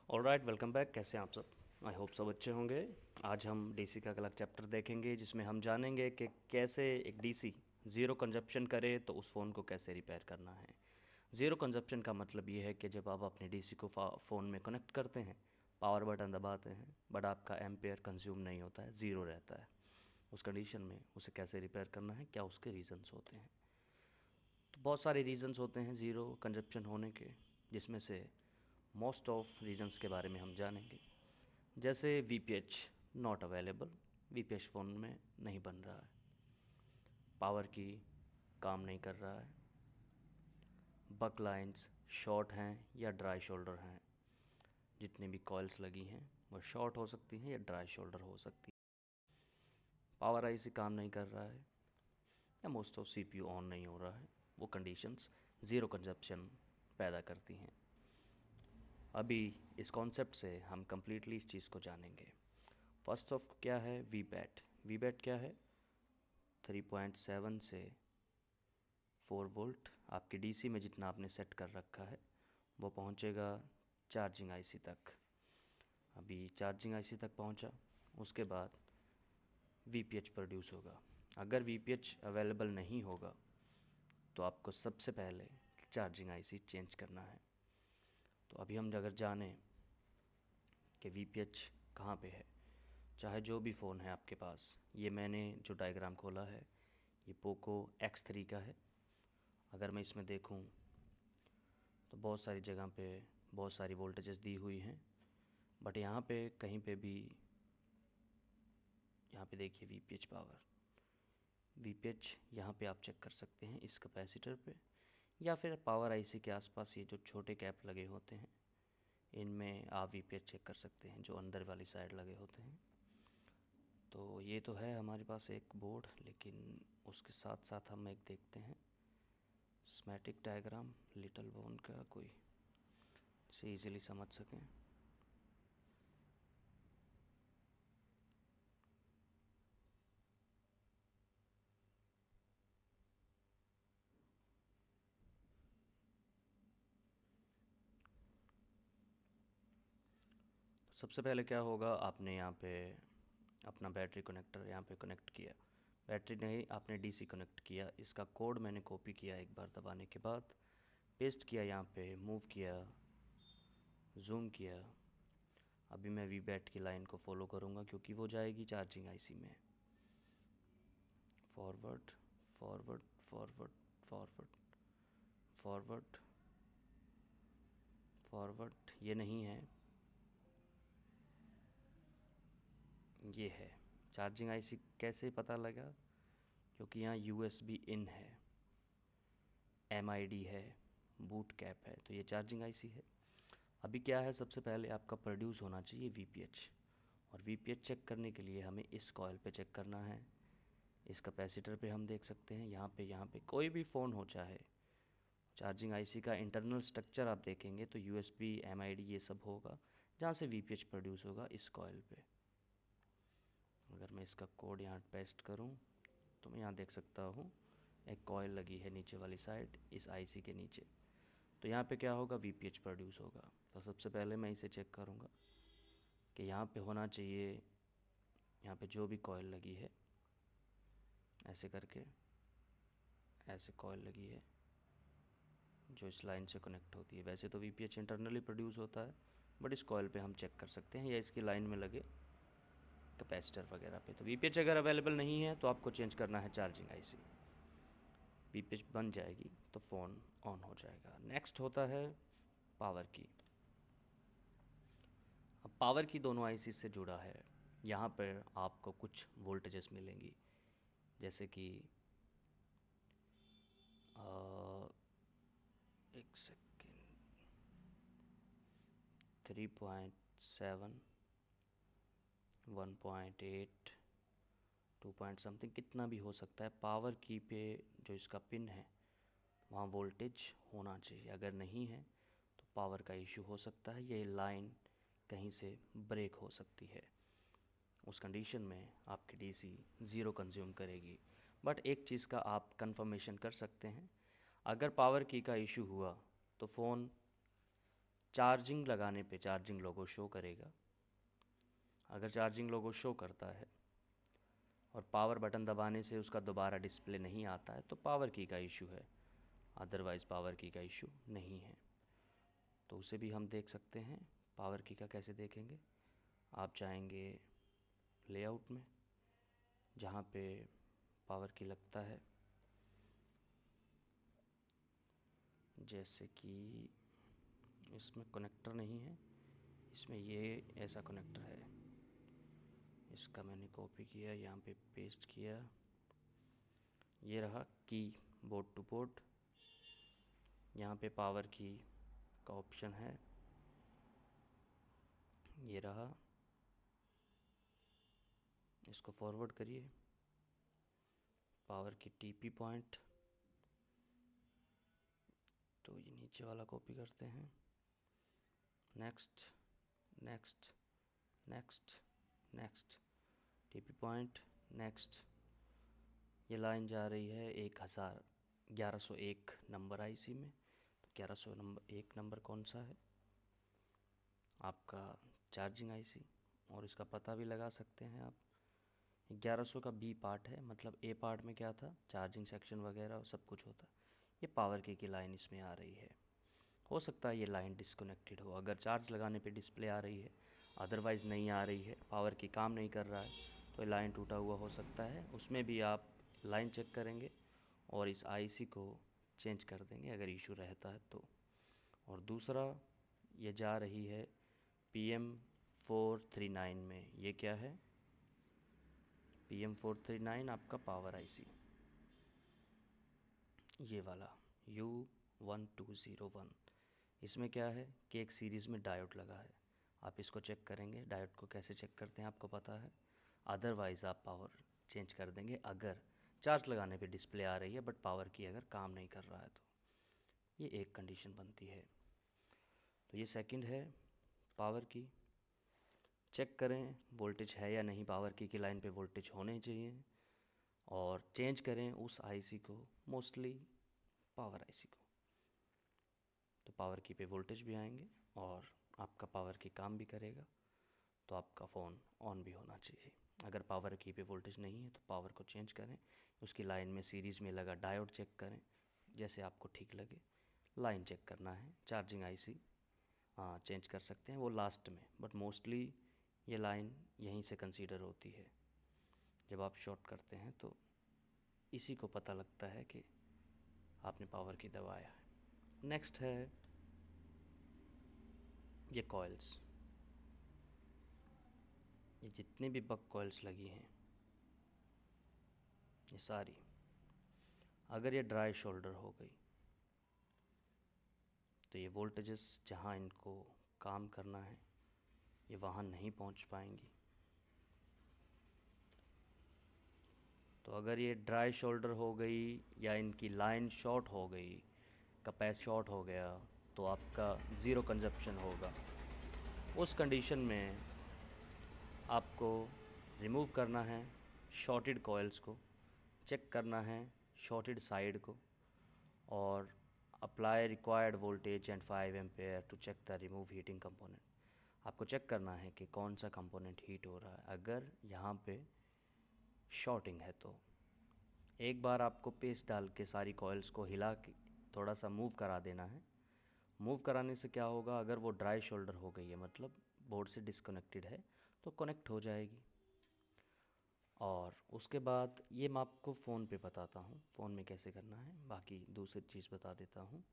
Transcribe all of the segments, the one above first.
Alright, welcome back. कैसे हैं आप सब? आई होप सब अच्छे होंगे। आज हम डीसी का अगला चैप्टर देखेंगे जिसमें हम जानेंगे कि कैसे एक डीसी ज़ीरो कंजप्शन करे तो उस फ़ोन को कैसे रिपेयर करना है। ज़ीरो कंजप्शन का मतलब ये है कि जब आप अपने डीसी को फ़ोन में कनेक्ट करते हैं, पावर बटन दबाते हैं, बट आपका एम्पेयर कंज्यूम नहीं होता है, ज़ीरो रहता है। उस कंडीशन में उसे कैसे रिपेयर करना है, क्या उसके रीज़न्स होते हैं? तो बहुत सारे रीज़न्स होते हैं ज़ीरो कंजप्शन होने के, जिसमें से मोस्ट ऑफ रीजंस के बारे में हम जानेंगे। जैसे VPH not available, VPH phone में नहीं बन रहा है, पावर की काम नहीं कर रहा है, बक लाइंस शॉर्ट हैं या ड्राई शोल्डर हैं, जितनी भी कॉइल्स लगी हैं वो शॉर्ट हो सकती हैं या ड्राई शोल्डर हो सकती है, पावर आईसी काम नहीं कर रहा है, या मोस्ट ऑफ सीपीयू ऑन नहीं हो रहा है। वो कंडीशंस ज़ीरो कंजप्शन पैदा करती हैं। अभी इस कॉन्सेप्ट से हम कम्प्लीटली इस चीज़ को जानेंगे। फर्स्ट ऑफ क्या है वीबैट? वीबैट क्या है? 3.7 से 4 वोल्ट आपके डीसी में जितना आपने सेट कर रखा है वो पहुंचेगा चार्जिंग आईसी तक। अभी चार्जिंग आईसी तक पहुंचा, उसके बाद वीपीएच प्रोड्यूस होगा। अगर वीपीएच अवेलेबल नहीं होगा तो आपको सबसे पहले चार्जिंग आईसी चेंज करना है। तो अभी हम अगर जानें कि वीपीएच कहाँ पे है, चाहे जो भी फ़ोन है आपके पास, ये मैंने जो डायग्राम खोला है ये पोको X3 का है। अगर मैं इसमें देखूं तो बहुत सारी जगह पे बहुत सारी वोल्टेजेस दी हुई हैं, बट यहाँ पे कहीं पे भी, यहाँ पे देखिए वीपीएच पावर, वीपीएच यहाँ पे आप चेक कर सकते हैं इस कैपेसिटर पे, या फिर पावर आईसी के आसपास ये जो छोटे कैप लगे होते हैं इनमें आप वीपीएच चेक कर सकते हैं, जो अंदर वाली साइड लगे होते हैं। तो ये तो है हमारे पास एक बोर्ड, लेकिन उसके साथ साथ हम एक देखते हैं स्मैटिक डायग्राम लिटिल बोन का, कोई से इजीली समझ सकें। तो सबसे पहले क्या होगा, आपने यहाँ पे अपना बैटरी कनेक्टर यहाँ पे कनेक्ट किया, बैटरी नहीं, आपने डीसी कनेक्ट किया। इसका कोड मैंने कॉपी किया, एक बार दबाने के बाद पेस्ट किया, यहाँ पे मूव किया, जूम किया। अभी मैं वी बैट की लाइन को फॉलो करूँगा क्योंकि वो जाएगी चार्जिंग आईसी में। Forward forward forward forward forward forward, ये नहीं है, ये है चार्जिंग आईसी। कैसे पता लगा? क्योंकि यहाँ यूएसबी इन है, एमआईडी है, बूट कैप है, तो ये चार्जिंग आईसी है। अभी क्या है, सबसे पहले आपका प्रोड्यूस होना चाहिए वीपीएच, और वीपीएच चेक करने के लिए हमें इस कॉइल पे चेक करना है। इस कैपेसिटर पे हम देख सकते हैं, यहाँ पे कोई भी फ़ोन हो, चाहे चार्जिंग आईसी का इंटरनल स्ट्रक्चर आप देखेंगे तो यूएसबी एमआईडी ये सब होगा, जहाँ से वीपीएच प्रोड्यूस होगा इस कॉइल पे। अगर मैं इसका कोड यहाँ पेस्ट करूँ तो मैं यहाँ देख सकता हूँ एक कॉइल लगी है नीचे वाली साइड इस आईसी के नीचे। तो यहाँ पे क्या होगा, वीपीएच प्रोड्यूस होगा। तो सबसे पहले मैं इसे चेक करूँगा कि यहाँ पे होना चाहिए, यहाँ पे जो भी कॉइल लगी है, ऐसे करके ऐसे कॉइल लगी है जो इस लाइन से कनेक्ट होती है। वैसे तो वीपीएच इंटरनली प्रोड्यूस होता है, बट इस कॉइल पे हम चेक कर सकते हैं, या इसकी लाइन में लगे कैपेसिटर वगैरह पे। तो वीपीएच अगर अवेलेबल नहीं है तो आपको चेंज करना है चार्जिंग आईसी। वीपीएच बन जाएगी तो फ़ोन ऑन हो जाएगा। नेक्स्ट होता है पावर की। अब पावर की दोनों आईसी से जुड़ा है, यहाँ पर आपको कुछ वोल्टेजेस मिलेंगी, जैसे कि एक सेकेंड, 3.7, 1.8, 2 पॉइंट समथिंग, कितना भी हो सकता है। पावर की पे जो इसका पिन है वहाँ वोल्टेज होना चाहिए, अगर नहीं है तो पावर का इशू हो सकता है, ये लाइन कहीं से ब्रेक हो सकती है। उस कंडीशन में आपकी डीसी ज़ीरो कंज्यूम करेगी। बट एक चीज़ का आप कंफर्मेशन कर सकते हैं, अगर पावर की का इशू हुआ तो फ़ोन चार्जिंग लगाने पे चार्जिंग लोगो शो करेगा। अगर चार्जिंग लोगो शो करता है और पावर बटन दबाने से उसका दोबारा डिस्प्ले नहीं आता है तो पावर की का इशू है, अदरवाइज़ पावर की का इशू नहीं है। तो उसे भी हम देख सकते हैं। पावर की का कैसे देखेंगे, आप जाएंगे लेआउट में जहाँ पे पावर की लगता है, जैसे कि इसमें कनेक्टर नहीं है, इसमें ये ऐसा कनेक्टर है, इसका मैंने कॉपी किया, यहाँ पे पेस्ट किया। ये रहा की बोर्ड टू बोर्ड, यहाँ पे पावर की का ऑप्शन है, ये रहा। इसको फॉरवर्ड करिए, पावर की टीपी पॉइंट, तो ये नीचे वाला कॉपी करते हैं, next next next next, TP point next. ये लाइन जा रही है 1101 नंबर आईसी में। तो 1101 नंबर कौन सा है, आपका चार्जिंग आईसी, और इसका पता भी लगा सकते हैं आप। 1100 का बी पार्ट है, मतलब ए पार्ट में क्या था, चार्जिंग सेक्शन वगैरह और सब कुछ होता। ये पावर की लाइन इसमें आ रही है। हो सकता है ये लाइन डिस्कनेक्टेड हो, अगर चार्ज लगाने पे डिस्प्ले आ रही है, अदरवाइज़ नहीं आ रही है, पावर की काम नहीं कर रहा है, तो ये लाइन टूटा हुआ हो सकता है। उसमें भी आप लाइन चेक करेंगे और इस आईसी को चेंज कर देंगे अगर इशू रहता है तो। और दूसरा, ये जा रही है PM439 में। ये क्या है, PM439 आपका पावर आईसी, ये वाला U1201। इसमें क्या है कि एक सीरीज़ में डायोड लगा है, आप इसको चेक करेंगे। डायोड को कैसे चेक करते हैं आपको पता है, अदरवाइज़ आप पावर चेंज कर देंगे अगर चार्ज लगाने पे डिस्प्ले आ रही है बट पावर की अगर काम नहीं कर रहा है तो। ये एक कंडीशन बनती है। तो ये सेकंड है, पावर की चेक करें वोल्टेज है या नहीं, पावर की लाइन पे वोल्टेज होने चाहिए, और चेंज करें उस आईसी को, मोस्टली पावर आईसी को। तो पावर की पे वोल्टेज भी आएंगे और आपका पावर की काम भी करेगा, तो आपका फ़ोन ऑन भी होना चाहिए। अगर पावर की पे वोल्टेज नहीं है तो पावर को चेंज करें, उसकी लाइन में सीरीज़ में लगा डायोड चेक करें, जैसे आपको ठीक लगे। लाइन चेक करना है, चार्जिंग आईसी हाँ चेंज कर सकते हैं वो लास्ट में, बट मोस्टली ये लाइन यहीं से कंसीडर होती है। जब आप शॉर्ट करते हैं तो इसी को पता लगता है कि आपने पावर की दबाया है। नेक्स्ट है ये कॉइल्स, ये जितने भी बक कॉइल्स लगी हैं ये सारी, अगर ये ड्राई शोल्डर हो गई तो ये वोल्टेजेस जहाँ इनको काम करना है ये वहाँ नहीं पहुँच पाएंगी। तो अगर ये ड्राई शोल्डर हो गई या इनकी लाइन शॉर्ट हो गई, कैपेसिटर शॉर्ट हो गया, तो आपका ज़ीरो कंजप्शन होगा। उस कंडीशन में आपको रिमूव करना है शॉर्टेड कॉइल्स को, चेक करना है शॉर्टेड साइड को, और apply required voltage and 5 ampere to check the remove heating component. आपको चेक करना है कि कौन सा कंपोनेंट हीट हो रहा है। अगर यहाँ पे शॉर्टिंग है तो एक बार आपको पेस्ट डाल के सारी कॉइल्स को हिला के थोड़ा सा मूव करा देना है। मूव कराने से क्या होगा, अगर वो ड्राई शोल्डर हो गई है मतलब बोर्ड से डिस्कनेक्टेड है तो कनेक्ट हो जाएगी। और उसके बाद ये मैं आपको फ़ोन पे बताता हूँ फ़ोन में कैसे करना है। बाकी दूसरी चीज़ बता देता हूँ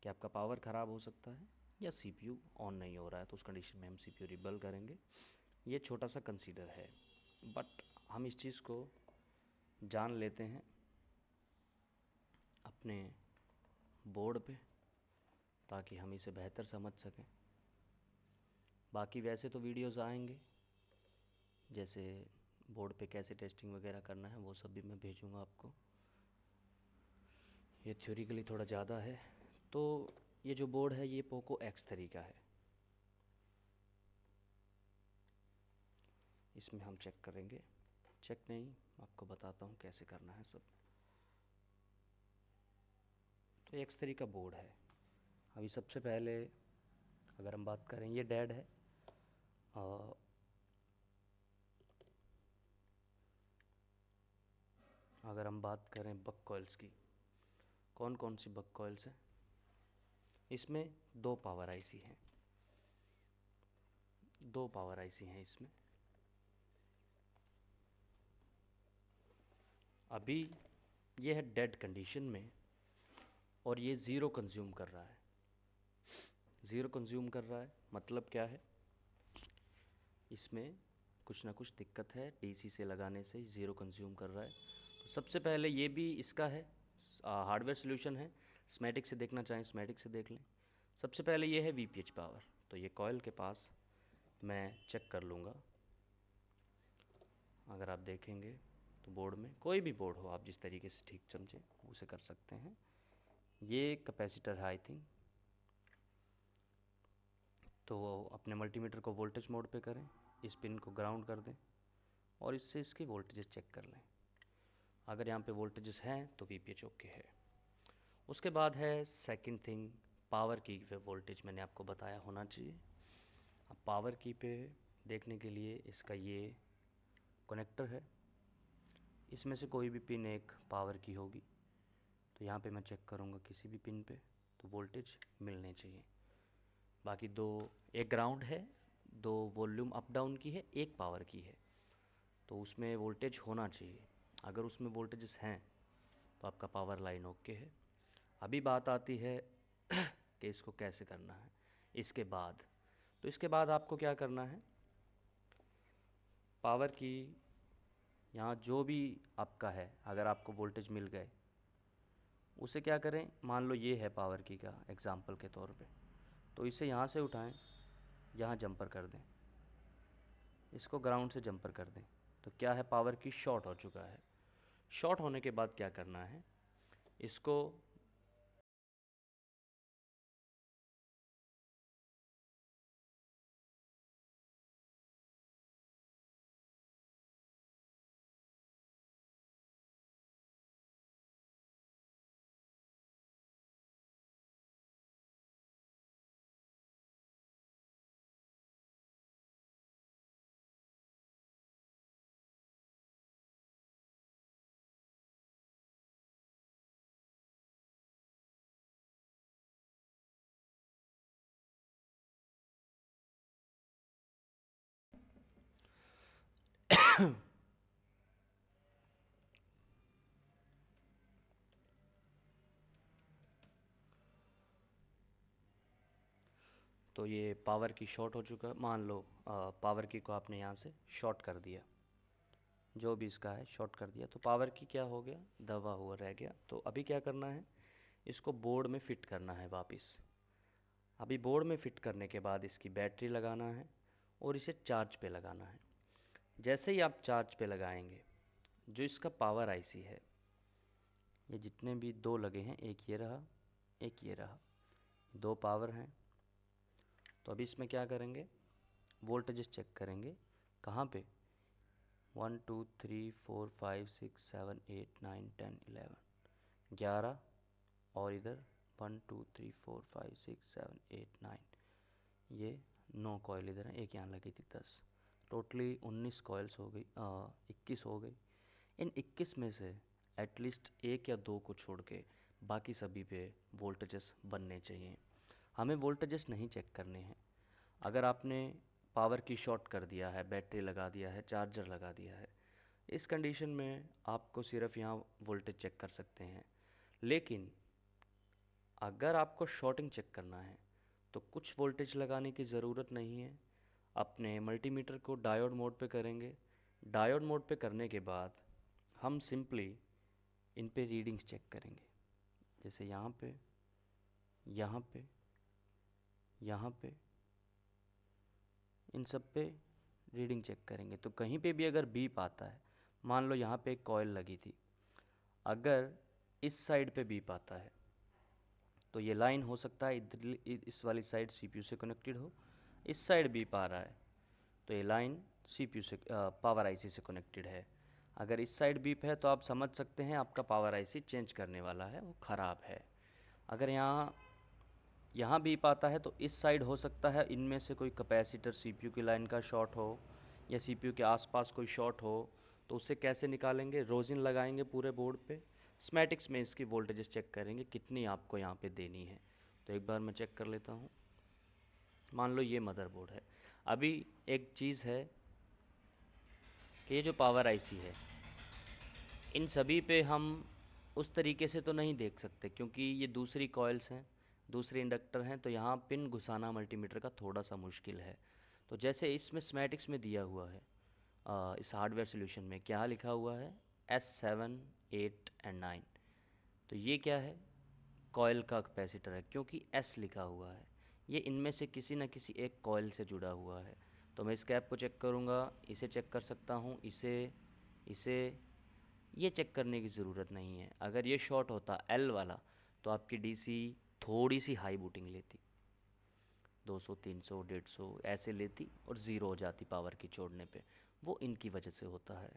कि आपका पावर ख़राब हो सकता है या सीपीयू ऑन नहीं हो रहा है, तो उस कंडीशन में हम सीपीयू रिबल करेंगे। ये छोटा सा कंसीडर है, बट हम इस चीज़ को जान लेते हैं अपने बोर्ड पे ताकि हम इसे बेहतर समझ सकें। बाकी वैसे तो वीडियोस आएंगे, जैसे बोर्ड पे कैसे टेस्टिंग वगैरह करना है वो सब भी मैं भेजूँगा आपको। ये थ्योरिकली थोड़ा ज़्यादा है। तो ये जो बोर्ड है ये पोको X3 का है। इसमें हम चेक करेंगे, चेक नहीं आपको बताता हूँ कैसे करना है सब। तो X3 का बोर्ड है। अभी सबसे पहले अगर हम बात करें ये डेड है। अगर हम बात करें बक कॉइल्स की, कौन कौन सी बक कॉइल्स है? इसमें दो पावर आईसी हैं, दो पावर आईसी हैं इसमें। अभी ये है डेड कंडीशन में और ये ज़ीरो कंज्यूम कर रहा है। ज़ीरो कंज्यूम कर रहा है मतलब क्या है? इसमें कुछ ना कुछ दिक्कत है, डीसी से लगाने से ज़ीरो कंज्यूम कर रहा है। तो सबसे पहले ये भी इसका है, हार्डवेयर सॉल्यूशन है। स्मैटिक से देखना चाहें स्मैटिक से देख लें। सबसे पहले ये है वीपीएच पावर, तो ये कॉइल के पास मैं चेक कर लूँगा। अगर आप देखेंगे तो बोर्ड में, कोई भी बोर्ड हो आप जिस तरीके से ठीक समझें उसे कर सकते हैं। ये कैपेसिटर है आई थिंक, तो अपने मल्टीमीटर को वोल्टेज मोड पे करें, इस पिन को ग्राउंड कर दें और इससे इसकी वोल्टेजेस चेक कर लें। अगर यहाँ पे वोल्टेजेस हैं तो वीपीएच ओके है। उसके बाद है सेकंड थिंग, पावर की पे वोल्टेज मैंने आपको बताया होना चाहिए। अब पावर की पे देखने के लिए इसका ये कनेक्टर है, इसमें से कोई भी पिन एक पावर की होगी। तो यहाँ पे मैं चेक करूँगा किसी भी पिन पे तो वोल्टेज मिलने चाहिए। बाकी दो, एक ग्राउंड है, दो वॉल्यूम अप डाउन की है, एक पावर की है, तो उसमें वोल्टेज होना चाहिए। अगर उसमें वोल्टेजेस हैं तो आपका पावर लाइन ओके है। अभी बात आती है कि इसको कैसे करना है। इसके बाद, तो इसके बाद आपको क्या करना है, पावर की यहाँ जो भी आपका है, अगर आपको वोल्टेज मिल गए उसे क्या करें, मान लो ये है पावर की का एग्ज़ाम्पल के तौर पे, तो इसे यहाँ से उठाएं, यहाँ जंपर कर दें, इसको ग्राउंड से जंपर कर दें। तो क्या है, पावर की शॉर्ट हो चुका है। शॉर्ट होने के बाद क्या करना है, इसको तो ये पावर की शॉर्ट हो चुका, मान लो पावर की को आपने यहाँ से शॉर्ट कर दिया, जो भी इसका है शॉर्ट कर दिया, तो पावर की क्या हो गया, दबा हुआ रह गया। तो अभी क्या करना है, इसको बोर्ड में फ़िट करना है वापस। अभी बोर्ड में फ़िट करने के बाद इसकी बैटरी लगाना है और इसे चार्ज पे लगाना है। जैसे ही आप चार्ज पे लगाएंगे, जो इसका पावर आईसी है, ये जितने भी दो लगे हैं, एक ये रहा, एक ये रहा, दो पावर हैं। तो अभी इसमें क्या करेंगे, वोल्टेजेस चेक करेंगे। कहाँ पे, 1 2 3 4 5 6 7 8 9 10 11, और इधर 1 2 3 4 5 6 7 8 9, ये 9 कॉयल इधर हैं, एक यहाँ लगी थी 10, टोटली 19 कॉइल्स हो गई, 21 हो गई। इन 21 में से एटलीस्ट एक या दो को छोड़ के बाकी सभी पे वोल्टेजेस बनने चाहिए। हमें वोल्टेजेस नहीं चेक करने हैं। अगर आपने पावर की शॉर्ट कर दिया है, बैटरी लगा दिया है, चार्जर लगा दिया है, इस कंडीशन में आपको सिर्फ यहाँ वोल्टेज चेक कर सकते हैं। लेकिन अगर आपको शॉर्टिंग चेक करना है तो कुछ वोल्टेज लगाने की ज़रूरत नहीं है। अपने मल्टीमीटर को डायोड मोड पे करेंगे। डायोड मोड पे करने के बाद हम सिंपली इन पे रीडिंग्स चेक करेंगे। जैसे यहाँ पे, यहाँ पे, यहाँ पे, इन सब पे रीडिंग चेक करेंगे। तो कहीं पे भी अगर बीप आता है, मान लो यहाँ पे एक कॉइल लगी थी, अगर इस साइड पे बीप आता है तो ये लाइन हो सकता है इस वाली साइड सीपीयू से कनेक्टेड हो। इस साइड बीप आ रहा है तो ये लाइन सीपीयू से, पावर आईसी से कनेक्टेड है। अगर इस साइड बीप है तो आप समझ सकते हैं आपका पावर आईसी चेंज करने वाला है, वो ख़राब है। अगर यहाँ यहाँ बीप आता है तो इस साइड हो सकता है इनमें से कोई कैपेसिटर सीपीयू की लाइन का शॉर्ट हो या सीपीयू के आसपास कोई शॉर्ट हो। तो उसे कैसे निकालेंगे? रोजिन लगाएंगे पूरे बोर्ड पे, स्मैटिक्स में इसकी वोल्टेजेस चेक करेंगे कितनी आपको यहाँ पे देनी है। तो एक बार मैं चेक कर लेता हूँ। मान लो ये मदरबोर्ड है। अभी एक चीज़ है कि ये जो पावर आईसी है, इन सभी पे हम उस तरीके से तो नहीं देख सकते क्योंकि ये दूसरी कॉइल्स हैं, दूसरे इंडक्टर हैं, तो यहाँ पिन घुसाना मल्टीमीटर का थोड़ा सा मुश्किल है। तो जैसे इसमें स्मैटिक्स में दिया हुआ है, इस हार्डवेयर सॉल्यूशन में क्या लिखा हुआ है, S7 8 एंड 9। तो ये क्या है? कॉइल का कैपेसिटर है क्योंकि S लिखा हुआ है। ये इनमें से किसी न किसी एक कॉइल से जुड़ा हुआ है। तो मैं इस कैप को चेक करूँगा, इसे चेक कर सकता हूँ, इसे ये चेक करने की ज़रूरत नहीं है। अगर ये शॉर्ट होता L वाला तो आपकी डीसी थोड़ी सी हाई बूटिंग लेती, 200 300 150 ऐसे लेती और ज़ीरो हो जाती पावर की छोड़ने पे। वो इनकी वजह से होता है।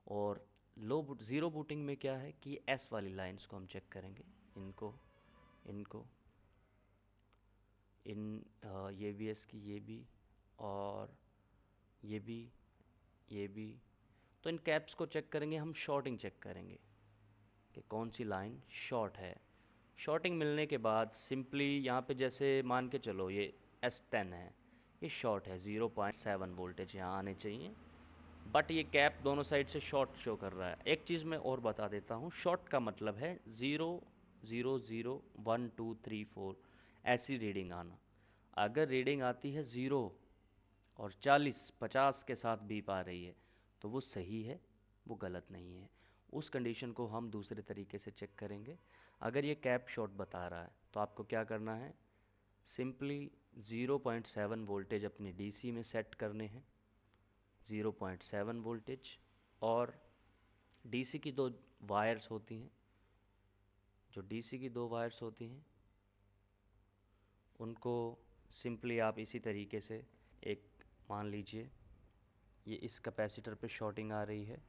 और ज़ीरो बूटिंग में क्या है कि एस वाली लाइंस को हम चेक करेंगे, इनको इनको ये भी एस की, ये भी, और ये भी, ये भी। तो इन कैप्स को चेक करेंगे हम, शॉर्टिंग चेक करेंगे कि कौन सी लाइन शॉर्ट है। शॉर्टिंग मिलने के बाद सिंपली यहाँ पे जैसे मान के चलो ये S10 है, ये शॉर्ट है, 0.7 वोल्टेज यहाँ आने चाहिए, बट ये कैप दोनों साइड से शॉर्ट शो कर रहा है। एक चीज़ मैं और बता देता हूँ, शॉर्ट का मतलब है 0 0 0 1 2 3 4 ऐसी रीडिंग आना। अगर रीडिंग आती है 0 और 40 50 के साथ बीप आ रही है तो वो सही है, वो गलत नहीं है। उस कंडीशन को हम दूसरे तरीके से चेक करेंगे। अगर ये कैप शॉर्ट बता रहा है तो आपको क्या करना है, सिंपली 0.7 वोल्टेज अपनी डीसी में सेट करने हैं, 0.7 वोल्टेज। और डीसी की दो वायर्स होती हैं, जो डीसी की दो वायर्स होती हैं उनको सिंपली आप इसी तरीके से, एक मान लीजिए ये इस कैपेसिटर पे शॉर्टिंग आ रही है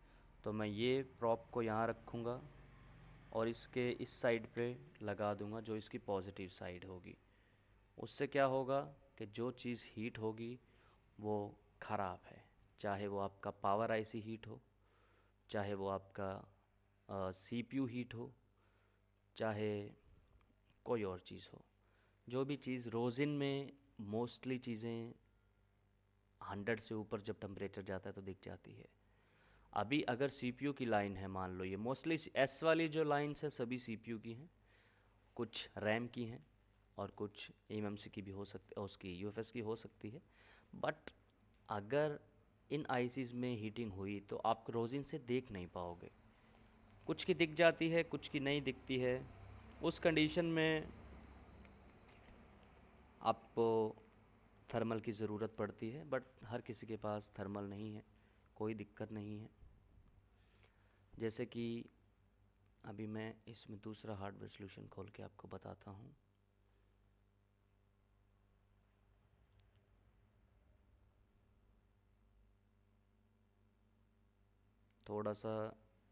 तो मैं ये प्रॉप को यहाँ रखूँगा और इसके इस साइड पे लगा दूँगा जो इसकी पॉजिटिव साइड होगी। उससे क्या होगा कि जो चीज़ हीट होगी वो ख़राब है, चाहे वो आपका पावर आईसी हीट हो, चाहे वो आपका सीपीयू हीट हो, चाहे कोई और चीज़ हो। जो भी चीज़ रोज़िन में मोस्टली चीज़ें 100 से ऊपर जब टेम्परेचर जाता है तो दिख जाती है। अभी अगर सीपीयू की लाइन है, मान लो ये मोस्टली एस वाली जो लाइन्स है सभी सीपीयू की हैं, कुछ रैम की हैं और कुछ एमएमसी की भी हो सकती है, उसकी यूएफएस की हो सकती है। बट अगर इन आईसीज में हीटिंग हुई तो आप रोजिन से देख नहीं पाओगे, कुछ की दिख जाती है कुछ की नहीं दिखती है। उस कंडीशन में आपको थर्मल की ज़रूरत पड़ती है, बट हर किसी के पास थर्मल नहीं है, कोई दिक्कत नहीं है। जैसे कि अभी मैं इसमें दूसरा हार्डवेयर सॉल्यूशन खोल के आपको बताता हूँ। थोड़ा सा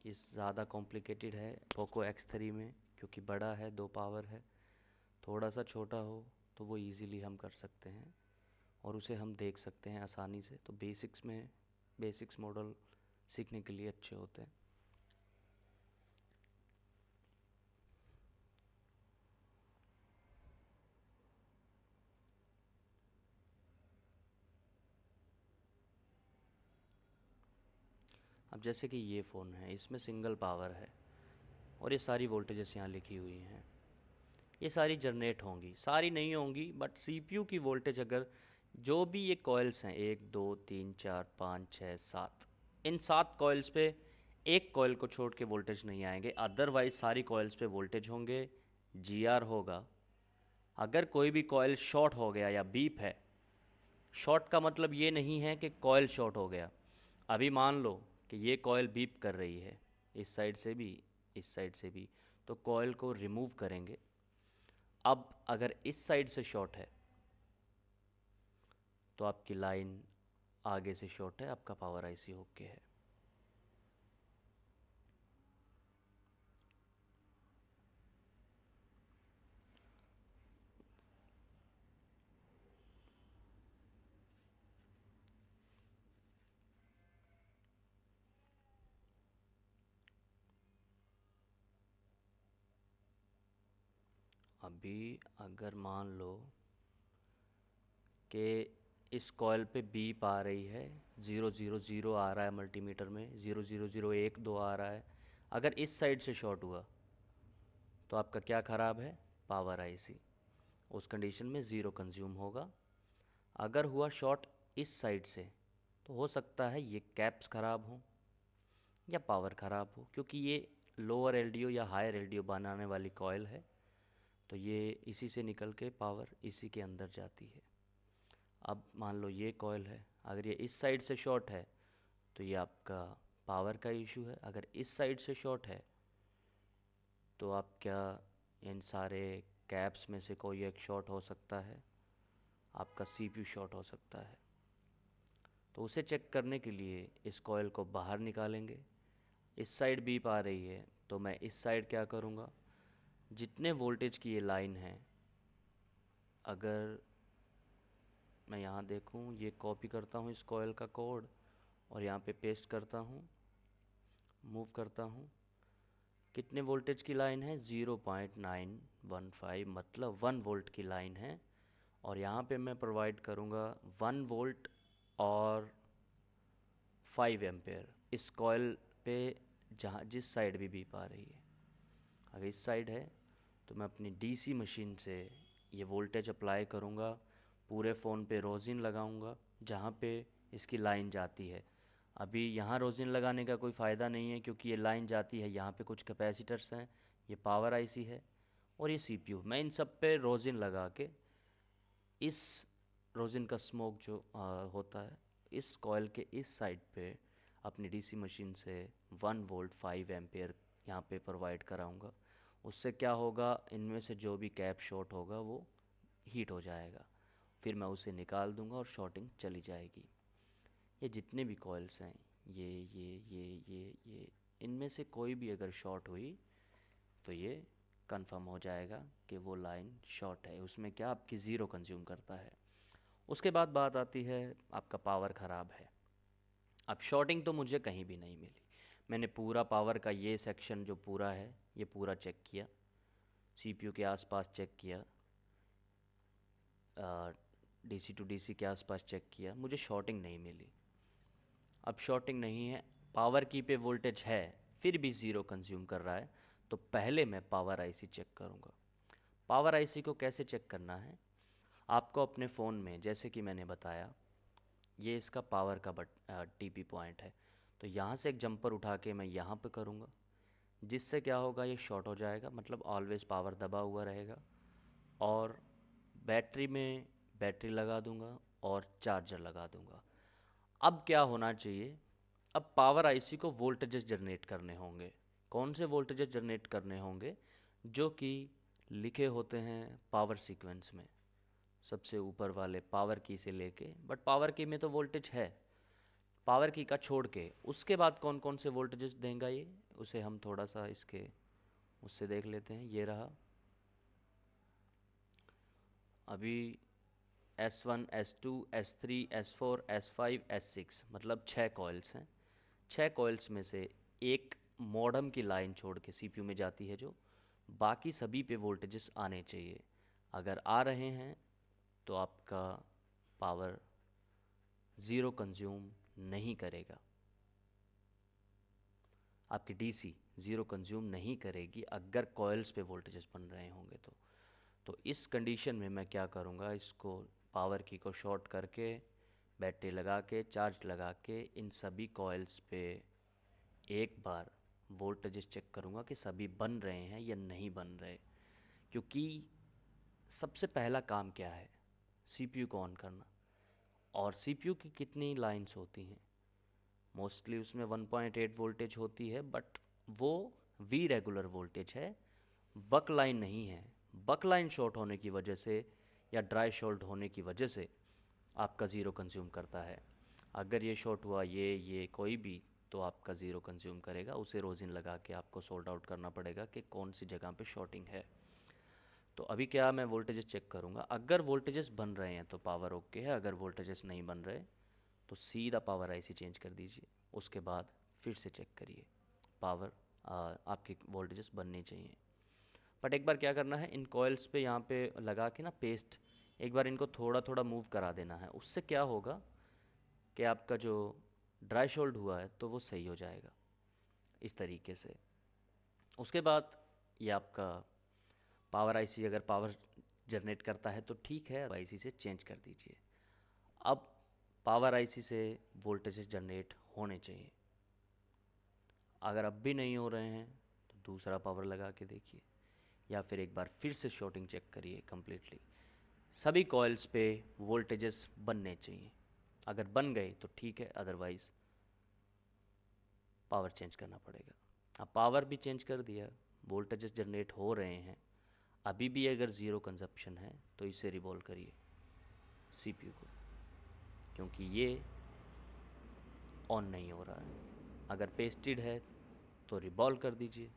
ये ज़्यादा कॉम्प्लिकेटेड है पोको X3 में क्योंकि बड़ा है, 2 पावर है। थोड़ा सा छोटा हो तो वो इजीली हम कर सकते हैं और उसे हम देख सकते हैं आसानी से। तो बेसिक्स मॉडल सीखने के लिए अच्छे होते हैं। अब जैसे कि ये फ़ोन है, इसमें सिंगल पावर है और ये सारी वोल्टेजेस यहाँ लिखी हुई हैं। ये सारी जनरेट होंगी, सारी नहीं होंगी, बट सीपीयू की वोल्टेज अगर जो भी ये कॉइल्स हैं 1 2 3 4 5 6 7, इन 7 कॉइल्स पे एक कॉइल को छोड़ के वोल्टेज नहीं आएंगे, अदरवाइज सारी कॉइल्स पे वोल्टेज होंगे, जीआर होगा। अगर कोई भी कॉइल शॉर्ट हो गया या बीप है, शॉर्ट का मतलब ये नहीं है कि कॉइल शॉर्ट हो गया। अभी मान लो कि ये कॉइल बीप कर रही है, इस साइड से भी इस साइड से भी, तो कॉइल को रिमूव करेंगे। अब अगर इस साइड से शॉर्ट है तो आपकी लाइन आगे से शॉर्ट है, आपका पावर आईसी ओके है। अभी अगर मान लो कि इस कॉइल पे बीप आ रही है, 000 आ रहा है मल्टीमीटर में, 00012 आ रहा है। अगर इस साइड से शॉर्ट हुआ तो आपका क्या ख़राब है? Power IC. उस कंडीशन में ज़ीरो कंज्यूम होगा। अगर हुआ शॉर्ट इस साइड से तो हो सकता है ये कैप्स ख़राब हों या पावर ख़राब हो, क्योंकि ये लोअर एलडीओ या हायर एलडीओ बनाने वाली कॉइल है, तो ये इसी से निकल के पावर इसी के अंदर जाती है। अब मान लो ये कॉइल है, अगर ये इस साइड से शॉर्ट है तो ये आपका पावर का इशू है। अगर इस साइड से शॉर्ट है तो आप क्या इन सारे कैप्स में से कोई एक शॉर्ट हो सकता है, आपका सीपीयू शॉर्ट हो सकता है। तो उसे चेक करने के लिए इस कॉइल को बाहर निकालेंगे। इस साइड बीप आ रही है तो मैं इस साइड क्या करूँगा, जितने वोल्टेज की ये लाइन है, अगर मैं यहाँ देखूँ, ये कॉपी करता हूँ इस कॉइल का कोड और यहाँ पे पेस्ट करता हूँ, मूव करता हूँ। कितने वोल्टेज की लाइन है? 0.915, मतलब 1 वोल्ट की लाइन है। और यहाँ पे मैं प्रोवाइड करूँगा 1 वोल्ट और 5 एम्पेयर इस कॉइल पे, जहाँ जिस साइड भी बीप आ रही है। अगर इस साइड है तो मैं अपनी डीसी मशीन से ये वोल्टेज अप्लाई करूँगा, पूरे फ़ोन पे रोज़िन लगाऊँगा जहाँ पे इसकी लाइन जाती है। अभी यहाँ रोज़िन लगाने का कोई फ़ायदा नहीं है, क्योंकि ये लाइन जाती है, यहाँ पे कुछ कैपेसिटर्स हैं, ये पावर आईसी है और ये सीपीयू। मैं इन सब पे रोज़िन लगा के इस रोज़िन का स्मोक जो होता है, इस कॉइल के इस साइड पे अपनी डीसी मशीन से 1 वोल्ट 5 एम्पेयर यहाँ पे प्रोवाइड कराऊँगा। उससे क्या होगा, इनमें से जो भी कैप शॉर्ट होगा वो हीट हो जाएगा, फिर मैं उसे निकाल दूँगा और शॉर्टिंग चली जाएगी। ये जितने भी कॉइल्स हैं, ये इनमें से कोई भी अगर शॉर्ट हुई तो ये कंफर्म हो जाएगा कि वो लाइन शॉर्ट है। उसमें क्या आपकी ज़ीरो कंज्यूम करता है। उसके बाद बात आती है आपका पावर ख़राब है। अब शॉर्टिंग तो मुझे कहीं भी नहीं मिली। मैंने पूरा पावर का ये सेक्शन जो पूरा है ये पूरा चेक किया, सीपीयू के आसपास चेक किया, डीसी टू डीसी के आसपास चेक किया, मुझे शॉर्टिंग नहीं मिली। अब शॉर्टिंग नहीं है, पावर की पे वोल्टेज है, फिर भी ज़ीरो कंज्यूम कर रहा है, तो पहले मैं पावर आईसी चेक करूँगा। पावर आईसी को कैसे चेक करना है? आपको अपने फ़ोन में, जैसे कि मैंने बताया, ये इसका पावर का टीपी पॉइंट है, तो यहाँ से एक जंपर उठा के मैं यहाँ पे करूँगा, जिससे क्या होगा, ये शॉर्ट हो जाएगा, मतलब ऑलवेज़ पावर दबा हुआ रहेगा। और बैटरी में बैटरी लगा दूँगा और चार्जर लगा दूँगा। अब क्या होना चाहिए, अब पावर आईसी को वोल्टेजेस जनरेट करने होंगे। कौन से वोल्टेजेस जनरेट करने होंगे? जो कि लिखे होते हैं पावर सीक्वेंस में, सबसे ऊपर वाले पावर की से लेके, बट पावर की में तो वोल्टेज है, पावर की का छोड़ के उसके बाद कौन कौन से वोल्टेजेस देगा ये, उसे हम थोड़ा सा इसके उससे देख लेते हैं। ये रहा अभी S1 S2 S3 S4 S5 S6, मतलब 6 कॉइल्स हैं। 6 कॉइल्स में से एक मॉडम की लाइन छोड़ के सीपीयू में जाती है, जो बाकी सभी पे वोल्टेजेस आने चाहिए। अगर आ रहे हैं तो आपका पावर ज़ीरो कंज्यूम नहीं करेगा, आपकी डीसी ज़ीरो कंज्यूम नहीं करेगी अगर कॉइल्स पे वोल्टेजेस बन रहे होंगे तो इस कंडीशन में मैं क्या करूँगा, इसको पावर की को शॉर्ट करके बैटरी लगा के चार्ज लगा के इन सभी कॉइल्स पे एक बार वोल्टेजेस चेक करूँगा कि सभी बन रहे हैं या नहीं बन रहे। क्योंकि सबसे पहला काम क्या है, सीपीयू को ऑन करना। और सीपीयू की कितनी लाइंस होती हैं? मोस्टली उसमें 1.8 वोल्टेज होती है, बट वो वी रेगुलर वोल्टेज है, बक लाइन नहीं है। बक लाइन शॉर्ट होने की वजह से या ड्राई शॉर्ट होने की वजह से आपका ज़ीरो कंज्यूम करता है। अगर ये शॉर्ट हुआ ये कोई भी, तो आपका ज़ीरो कंज्यूम करेगा। उसे रोज़िन लगा के आपको सोल्ड आउट करना पड़ेगा कि कौन सी जगह पे शॉर्टिंग है। तो अभी क्या, मैं वोल्टेजेस चेक करूँगा। अगर वोल्टेजेस बन रहे हैं तो पावर ओके है, अगर वोल्टेजेस नहीं बन रहे तो सीधा पावर आईसी चेंज कर दीजिए। उसके बाद फिर से चेक करिए, पावर आपके वोल्टेजेस बनने चाहिए। बट एक बार क्या करना है, इन कॉइल्स पे यहाँ पे लगा के ना पेस्ट, एक बार इनको थोड़ा थोड़ा मूव करा देना है। उससे क्या होगा कि आपका जो ड्राई शोल्ड हुआ है तो वो सही हो जाएगा इस तरीके से। उसके बाद ये आपका पावर आईसी अगर पावर जनरेट करता है तो ठीक है, आईसी से चेंज कर दीजिए। अब पावर आईसी से वोल्टेज जनरेट होने चाहिए। अगर अब भी नहीं हो रहे हैं तो दूसरा पावर लगा के देखिए, या फिर एक बार फिर से शॉर्टिंग चेक करिए कम्प्लीटली। सभी कॉइल्स पे वोल्टेजेस बनने चाहिए। अगर बन गए तो ठीक है, अदरवाइज़ पावर चेंज करना पड़ेगा। अब पावर भी चेंज कर दिया, वोल्टेजेस जनरेट हो रहे हैं, अभी भी अगर ज़ीरो कंजप्शन है तो इसे रिवॉल्व करिए सीपीयू को, क्योंकि ये ऑन नहीं हो रहा है। अगर पेस्टेड है तो रिवॉल्व कर दीजिए,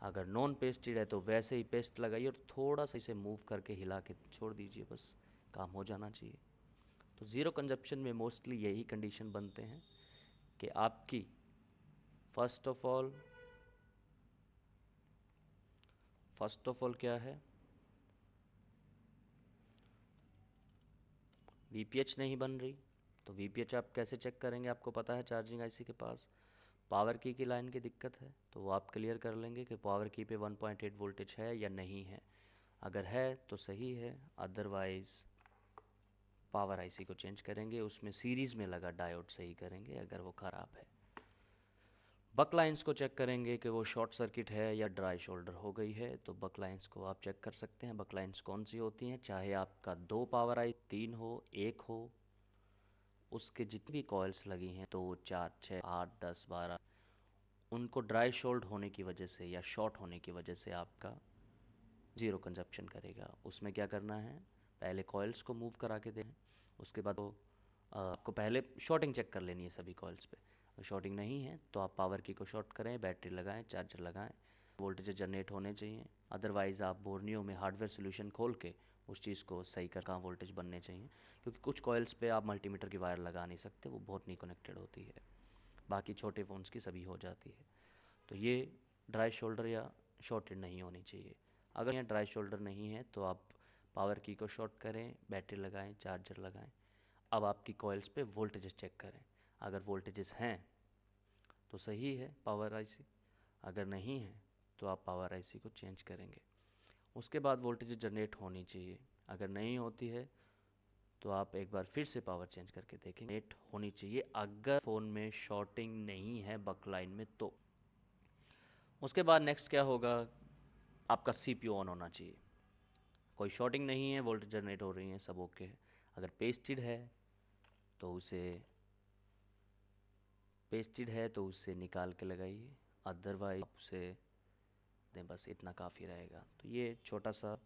अगर नॉन पेस्टेड है तो वैसे ही पेस्ट लगाइए और थोड़ा सा इसे मूव करके हिला के छोड़ दीजिए, बस काम हो जाना चाहिए। तो ज़ीरो कंजप्शन में मोस्टली यही कंडीशन बनते हैं कि आपकी फर्स्ट ऑफ ऑल क्या है, वीपीएच नहीं बन रही। तो वीपीएच आप कैसे चेक करेंगे, आपको पता है चार्जिंग आईसी के पास पावर की लाइन की दिक्कत है, तो वो आप क्लियर कर लेंगे कि पावर की पे 1.8 वोल्टेज है या नहीं है। अगर है तो सही है, अदरवाइज़ पावर आईसी को चेंज करेंगे, उसमें सीरीज़ में लगा डायोड सही करेंगे अगर वो ख़राब है। बक लाइन्स को चेक करेंगे कि वो शॉर्ट सर्किट है या ड्राई शोल्डर हो गई है। तो बक लाइन्स को आप चेक कर सकते हैं। बक लाइन्स कौन सी होती हैं, चाहे आपका 2 पावर आई 3 हो 1 हो, उसके जितनी भी कॉइल्स लगी हैं 2 4 6 8 10 12, उनको ड्राई शोल्ड होने की वजह से या शॉर्ट होने की वजह से आपका ज़ीरो कंजप्शन करेगा। उसमें क्या करना है, पहले कॉइल्स को मूव करा के दें, उसके बाद आपको पहले शॉर्टिंग चेक कर लेनी है सभी कॉइल्स पे। अगर शॉर्टिंग नहीं है तो आप पावर की को शॉर्ट करें, बैटरी लगाएं, चार्जर लगाएं, वोल्टेज जनरेट होने चाहिए। अदरवाइज़ आप बोर्नियो में हार्डवेयर सोल्यूशन खोल के उस चीज़ को सही कर, कहाँ वोल्टेज बनने चाहिए, क्योंकि कुछ कॉइल्स पे आप मल्टीमीटर की वायर लगा नहीं सकते, वो बहुत नहीं कनेक्टेड होती है। बाकी छोटे फ़ोन्स की सभी हो जाती है। तो ये ड्राई शोल्डर या शॉर्टेड नहीं होनी चाहिए। अगर यहाँ ड्राई शोल्डर नहीं है तो आप पावर की को शॉर्ट करें, बैटरी लगाएं, चार्जर लगाएं। अब आपकी कॉइल्स पे वोल्टेजेस चेक करें, अगर वोल्टेजेस हैं तो सही है पावर आईसी, अगर नहीं है तो आप पावर आईसी को चेंज करेंगे। उसके बाद वोल्टेज जनरेट होनी चाहिए, अगर नहीं होती है तो आप एक बार फिर से पावर चेंज करके देखें, नेट होनी चाहिए अगर फ़ोन में शॉर्टिंग नहीं है बकलाइन में तो। उसके बाद नेक्स्ट क्या होगा, आपका सीपीयू ऑन होना चाहिए, कोई शॉर्टिंग नहीं है, वोल्टेज जनरेट हो रही है, सब ओके है। अगर पेस्टेड है तो उसे निकाल के लगाइए, अदरवाइज आप उसे दें, बस इतना काफ़ी रहेगा। तो ये छोटा सा